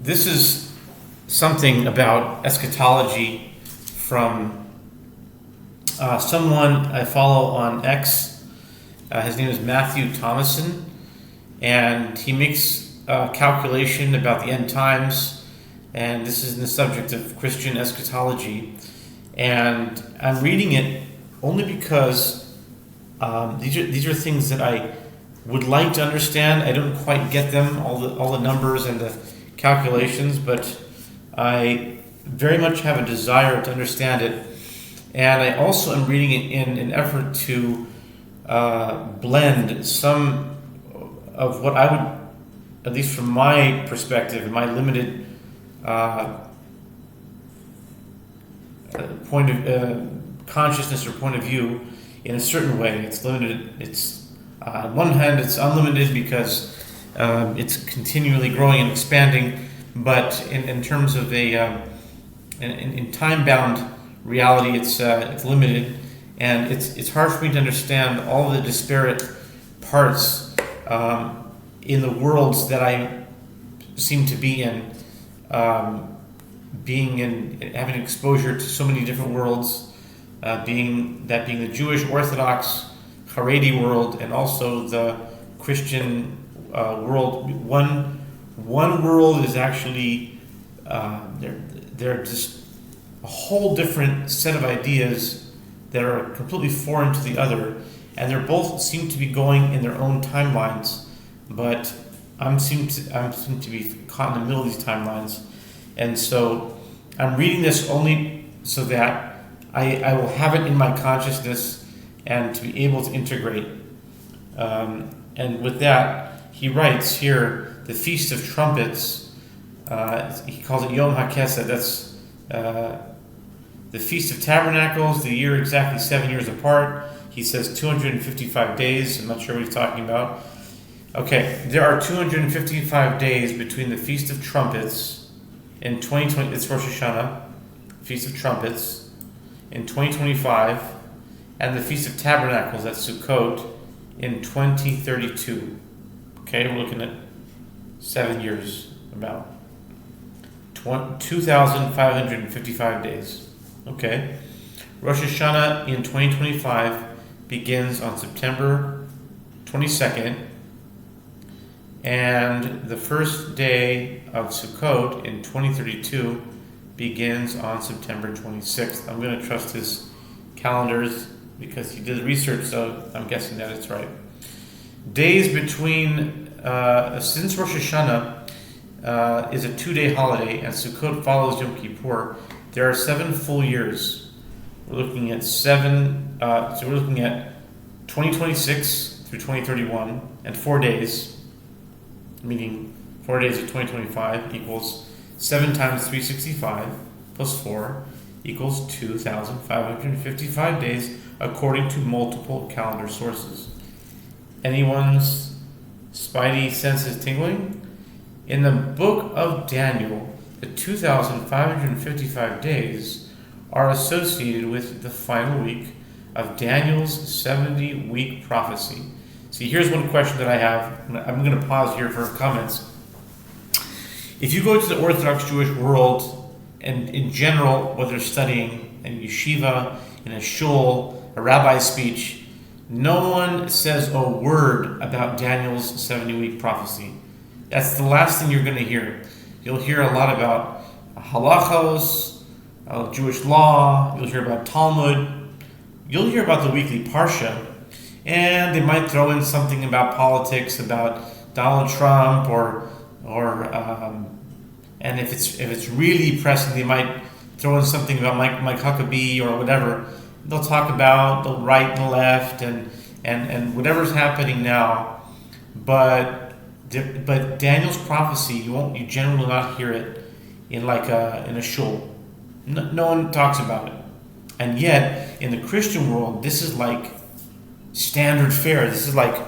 this is something about eschatology from someone I follow on X. His name is Matthew Thomason, and he makes a calculation about the end times, and this is in the subject of Christian eschatology. And I'm reading it only because these are things that I would like to understand. I don't quite get them, all the numbers and the calculations, but I very much have a desire to understand it. And I also am reading it in an effort to blend some of what I would, at least from my perspective and my limited point of consciousness or point of view, in a certain way. It's limited. It's on one hand, it's unlimited because it's continually growing and expanding, but in terms of in time-bound reality, it's limited, and it's hard for me to understand all the disparate parts in the worlds that I seem to be in, having exposure to so many different worlds, being the Jewish Orthodox Haredi world, and also the Christian world. One world is actually they're just a whole different set of ideas that are completely foreign to the other, and they're both seem to be going in their own timelines, but I seem to be caught in the middle of these timelines, and so I'm reading this only so that I will have it in my consciousness and to be able to integrate. And with that, he writes here, the Feast of Trumpets, he calls it Yom HaKesed, that's the Feast of Tabernacles, the year exactly 7 years apart. He says 255 days, I'm not sure what he's talking about. Okay, there are 255 days between the Feast of Trumpets in 2020, it's Rosh Hashanah, Feast of Trumpets, in 2025, and the Feast of Tabernacles at Sukkot in 2032. Okay, we're looking at 7 years, about 2,555 days. Okay, Rosh Hashanah in 2025 begins on September 22nd, and the first day of Sukkot in 2032 begins on September 26th. I'm going to trust his calendars because he did the research, so I'm guessing that it's right. Days between, since Rosh Hashanah is a 2-day holiday and Sukkot follows Yom Kippur, there are 7 full years. We're looking at 2026 through 2031 and 4 days, meaning 4 days of 2025 equals 7 times 365 plus 4 equals 2,555 days according to multiple calendar sources. Anyone's spidey senses tingling? In the book of Daniel, the 2,555 days are associated with the final week of Daniel's 70-week prophecy. See, here's one question that I have. I'm going to pause here for comments. If you go to the Orthodox Jewish world, and in general, whether studying in yeshiva, in a shul, a rabbi's speech, no one says a word about Daniel's 70-week prophecy. That's the last thing you're going to hear. You'll hear a lot about halachos, Jewish law, you'll hear about Talmud, you'll hear about the weekly Parsha, and they might throw in something about politics, about Donald Trump, and if it's really pressing, they might throw in something about Mike Huckabee or whatever. They'll talk about the right and the left and whatever's happening now. But Daniel's prophecy, you generally will not hear it in in a shul. No one talks about it. And yet, in the Christian world, this is like standard fare. This is like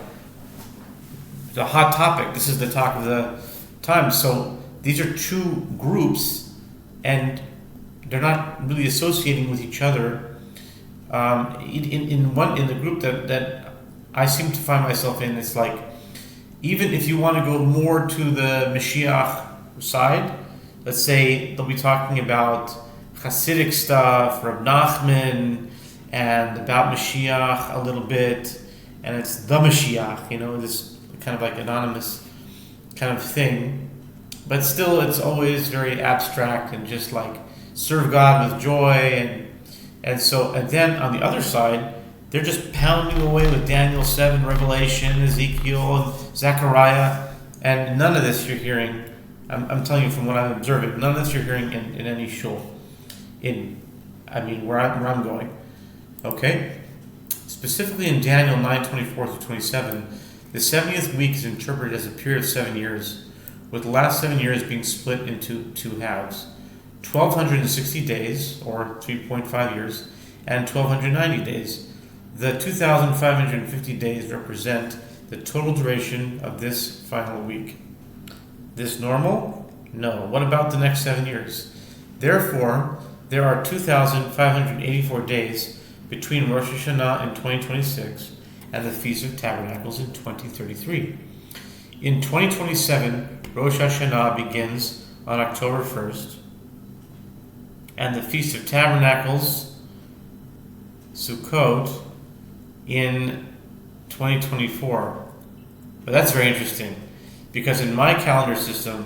the hot topic. This is the talk of the time. So these are two groups, and they're not really associating with each other. In the group that I seem to find myself in, it's like, even if you want to go more to the Mashiach side, let's say they'll be talking about Hasidic stuff, Reb Nachman, and about Mashiach a little bit, and it's the Mashiach, this kind of like anonymous kind of thing. But still, it's always very abstract and just like serve God with joy, and then on the other side, they're just pounding away with Daniel 7, Revelation, Ezekiel, and Zechariah, and none of this you're hearing. I'm telling you from what I'm observing, none of this you're hearing in any shul. Where I'm going. Okay? Specifically in Daniel 9:24-27, the 70th week is interpreted as a period of 7 years, with the last 7 years being split into two halves. 1,260 days, or 3.5 years, and 1,290 days. The 2,550 days represent the total duration of this final week. This normal? No. What about the next 7 years? Therefore, there are 2,584 days between Rosh Hashanah in 2026 and the Feast of Tabernacles in 2033. In 2027, Rosh Hashanah begins on October 1st, and the Feast of Tabernacles, Sukkot, in 2024. But that's very interesting, because in my calendar system,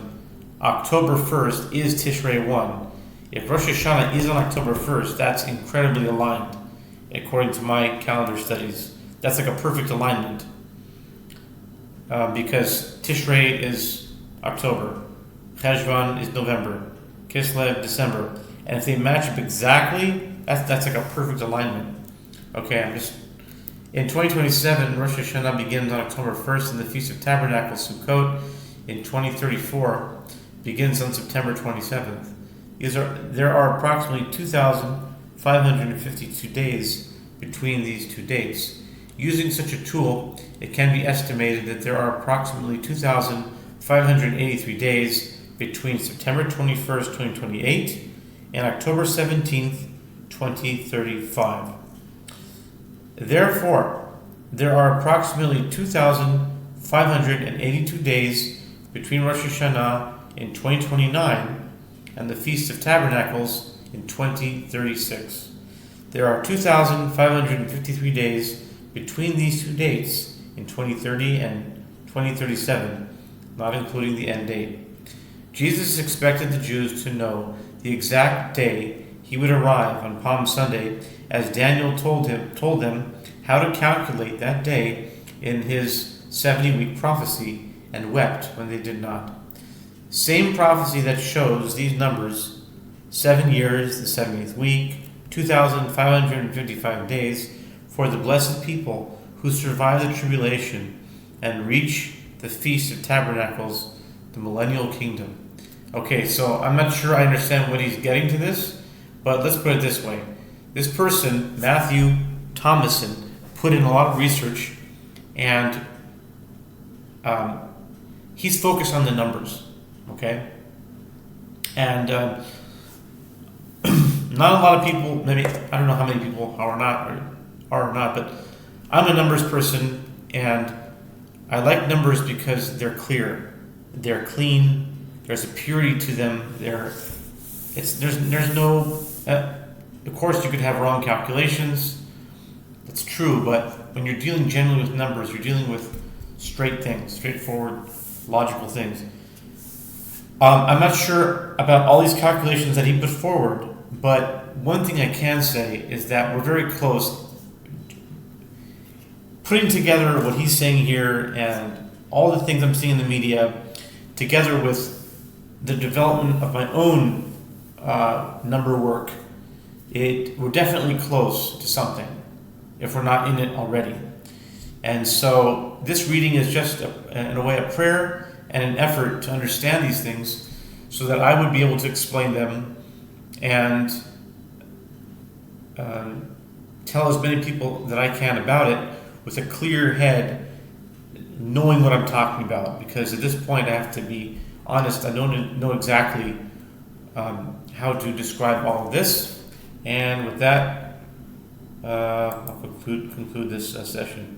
October 1st is Tishrei 1. If Rosh Hashanah is on October 1st, that's incredibly aligned, according to my calendar studies. That's like a perfect alignment, because Tishrei is October, Cheshvan is November, Kislev December, and if they match up exactly, that's like a perfect alignment. Okay, in 2027, Rosh Hashanah begins on October 1st, and the Feast of Tabernacles, Sukkot, in 2034 begins on September 27th. There are approximately 2,552 days between these two dates. Using such a tool, it can be estimated that there are approximately 2,583 days between September 21st, 2028 and October 17th, 2035. Therefore, there are approximately 2,582 days between Rosh Hashanah in 2029 and the Feast of Tabernacles in 2036. There are 2,553 days between these two dates in 2030 and 2037, not including the end date. Jesus expected the Jews to know the exact day he would arrive on Palm Sunday, as Daniel told them how to calculate that day in his 70-week prophecy, and wept when they did not. Same prophecy that shows these numbers: 7 years, the 70th week, 2,555 days for the blessed people who survive the tribulation and reach the Feast of Tabernacles, the millennial kingdom. Okay, so I'm not sure I understand what he's getting to this, but let's put it this way. This person, Matthew Thomason, put in a lot of research, and he's focused on the numbers, okay? And not a lot of people, maybe, I don't know how many people are or not, but I'm a numbers person, and I like numbers because they're clear, they're clean, there's a purity to them. There's no, of course you could have wrong calculations, that's true, but when you're dealing generally with numbers, you're dealing with straight things, straightforward, logical things. I'm not sure about all these calculations that he put forward, but one thing I can say is that we're very close. Putting together what he's saying here and all the things I'm seeing in the media, together with the development of my own number work, we're definitely close to something, if we're not in it already. And so this reading is just, in a way, a prayer and an effort to understand these things so that I would be able to explain them and tell as many people that I can about it with a clear head, knowing what I'm talking about. Because at this point I have to be honest, I don't know exactly how to describe all of this. And with that, I'll conclude this session.